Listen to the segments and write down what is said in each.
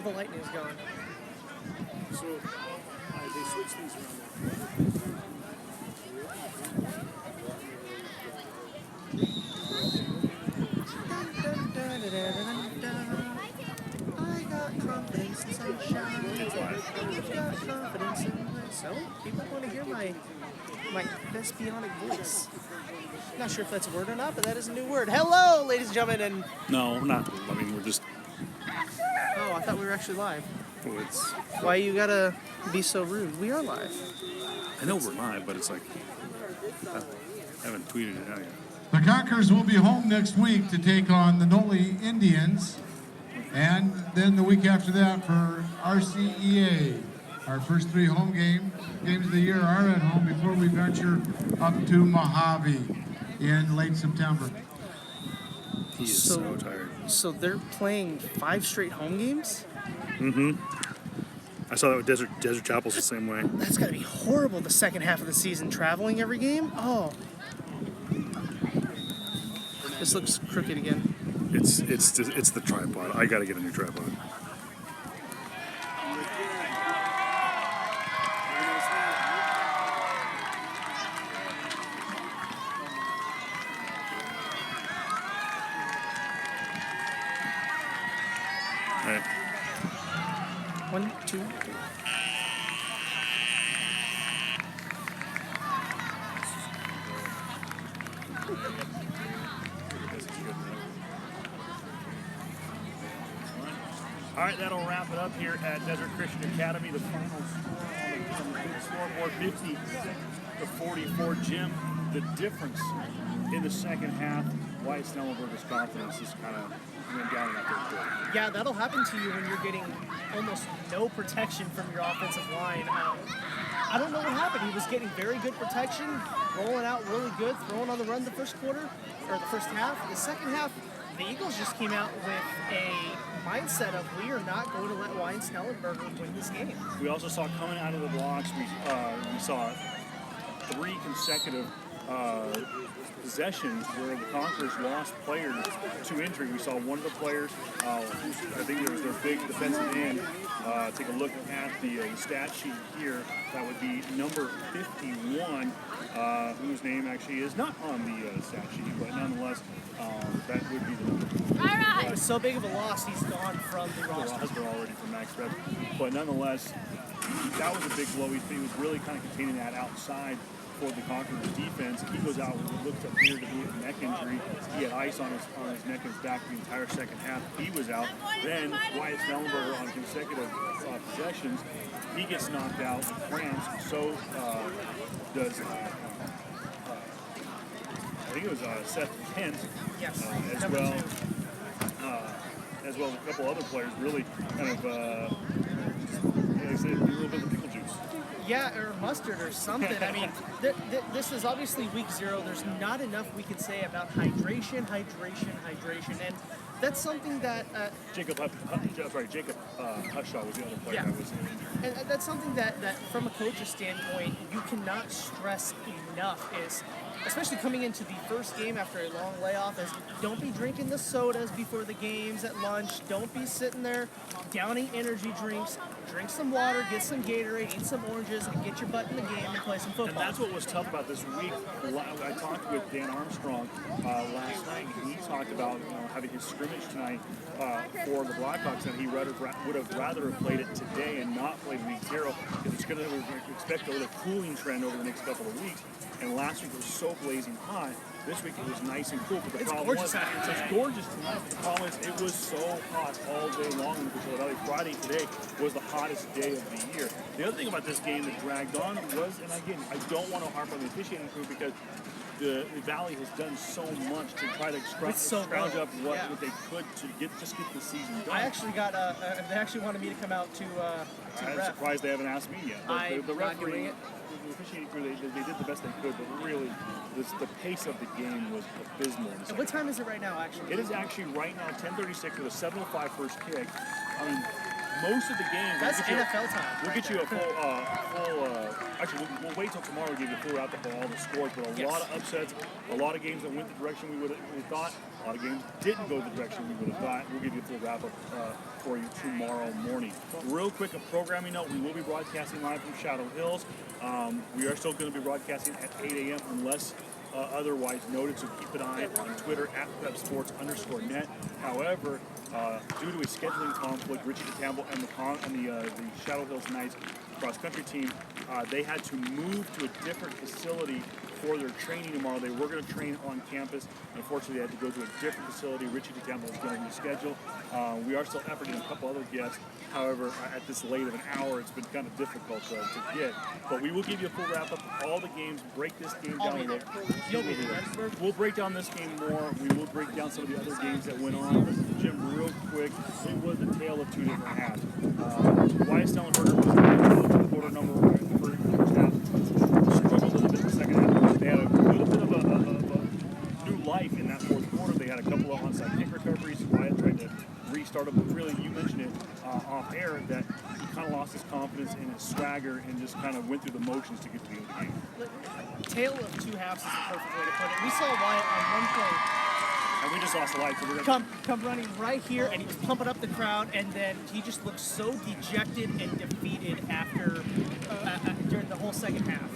All the lightning's gone. So they switched these around. I got confidence in sunshine. I've got confidence in myself. People want to hear my thespionic voice. Not sure if that's a word or not, but that is a new word. Hello, ladies and gentlemen, and No, not. I mean, we're just. oh, I thought we were actually live. Well, it's. Why you gotta be so rude? We are live. I know we're live, but it's like I haven't tweeted it out yet. The Conquerors will be home next week to take on the Noli Indians, and then the week after that for RCEA. Our first 3 home games of the year are at home before we venture up to Mojave in late September. He is so tired. So they're playing 5 straight home games? Mm-hmm. I saw that with Desert Chapel's the same way. That's gotta be horrible the second half of the season, traveling every game? Oh. This looks crooked again. It's the tripod. I gotta get a new tripod. All right. 1, 2, 3. All right, that'll wrap it up here at Desert Christian Academy. The final score on the scoreboard, 50-44. Jim, the difference in the second half, Wyatt Snellenberger's confidence just kind of went down in that third quarter. Yeah, that'll happen to you when you're getting almost no protection from your offensive line. I don't know what happened. He was getting very good protection, rolling out really good, throwing on the run the first quarter, or the first half. The second half, the Eagles just came out with a mindset of we are not going to let Wyatt Snellenberger win this game. We also saw coming out of the blocks, we saw 3 consecutive possessions where the Conquerors lost players to injury. We saw one of the players, I think it was their big defensive end. Take a look at the stat sheet here. That would be number 51, whose name actually is not on the stat sheet, but nonetheless, that would be the number. It was so big of a loss, he's gone from the roster. Already from Max Rev. But nonetheless, that was a big blow. He was really kind of containing that outside for the Conquerors defense. He goes out with what looked up here to be a neck injury. He had ice on his neck and his back the entire second half. He was out. Then Wyatt Snellenberger on consecutive possessions, he gets knocked out, cramps. So does I think it was Seth Kent, Yes, as well as a couple other players. Really kind of a little bit of pickle juice. Yeah, or mustard or something. I mean, this is obviously week 0. There's not enough we can say about hydration. And that's something that... Jacob Hushaw was the other player that was injured. And that's something that from a coach's standpoint, you cannot stress enough is, especially coming into the first game after a long layoff, is don't be drinking the sodas before the games at lunch. Don't be sitting there downing energy drinks. Drink some water, get some Gatorade, eat some oranges, and get your butt in the game and play some football. And that's what was tough about this week. I talked with Dan Armstrong last night, and he talked about having his scrimmage tonight for the Blackhawks, and he would have rather have played it today and not played week 0, because it's going to expect a little cooling trend over the next couple of weeks. And last week was so blazing hot. This week it was nice and cool. But the It's problem gorgeous was, out here it's tonight. gorgeous tonight. The problem is it was so hot all day long in Philadelphia. Friday today was the hottest day of the year. The other thing about this game that dragged on was, and again, I don't want to harp on the officiating crew because the Valley has done so much to try to scrounge up what they could to get the season done. I actually got, they actually wanted me to come out to I'm ref. surprised they haven't asked me yet. I'm The not doing referee, it. the officiating crew, they did the best they could, but really, the pace of the game was abysmal. And what time is it right now, actually? It is actually right now 10:36 with a 7:05 first kick. I mean, most of the games. That's we'll get you, NFL time. We'll get you a full. Actually, we'll wait till tomorrow to give you a full wrap up of all the scores. But a lot of upsets, a lot of games that went the direction we thought. A lot of games didn't go the direction we would have thought. We'll give you a full wrap up for you tomorrow morning. Real quick, a programming note: we will be broadcasting live from Shadow Hills. We are still going to be broadcasting at 8 a.m. unless otherwise noted, so keep an eye on Twitter at PrepSports_net. However, due to a scheduling conflict, Richie DeCampbell and the Shadow Hills Knights cross country team, they had to move to a different facility for their training tomorrow. They were going to train on campus. Unfortunately, they had to go to a different facility. Richie DeCampbell is going to reschedule. We are still efforting a couple other guests. However, at this late of an hour, it's been kind of difficult to get. But we will give you a full wrap up of all the games, break this game down a little. You'll be there. We'll break down this game more. We will break down some of the other games that went on. Jim, real quick, it was a tale of two different halves. Wyatt Stellenberger was the quarter number one in the first half. Struggled a little bit in the second half. They had a little bit of a new life in that fourth quarter. They had a couple of onside kick recoveries. Wyatt tried to restart it, but really, you mentioned it off air that he kind of lost his confidence and his swagger and just kind of went through the motions to get to the end of the game. Tale of two halves is the perfect way to put it. We saw Wyatt on one point. And we just lost the light, so we're gonna come running right here, and he was pumping up the crowd, and then he just looked so dejected and defeated after during the whole second half.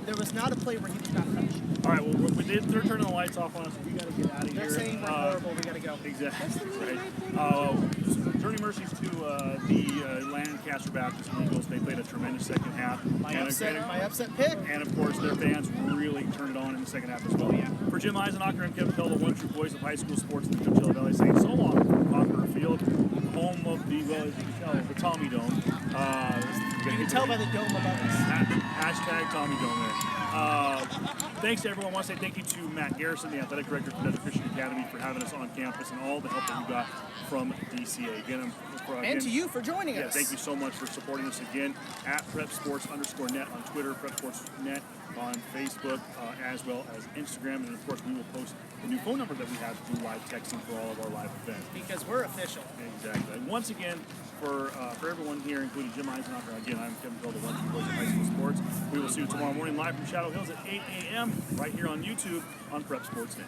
There was not a play where he was not touched. All right, well, they're turning the lights off on us. We got to get out of here. They're saying we're horrible. We got to go. Exactly. Right. Journey mercies to the Lancaster Baptist Eagles. They played a tremendous second half. My upset pick. And of course, their fans really turned it on in the second half as well. Yeah. For Jim Eisenacher and Kevin Pell, the one true voice of high school sports in the Coachella Valley, saying so long from Conqueror Field, home of the, well, as you can tell, the Tommy Dome. You can tell by the dome above us. Hashtag Tommy Dome there. Thanks to everyone. I want to say thank you to Matt Garrison, the athletic director for Desert Christian Academy, for having us on campus and all the help that we got from DCA. Again, and to you for joining us. Thank you so much for supporting us again at PrepSports_net on Twitter, PrepSportsNet on Facebook, as well as Instagram. And of course, we will post the new phone number that we have to do live texting for all of our live events. Because we're official. Exactly. And once again, for everyone here, including Jim Eisenacher, again, I'm Kevin Pell, the one who voice of high school sports. We will see you tomorrow morning live from Shadow Hills at 8 a.m. right here on YouTube on Prep Sports Net.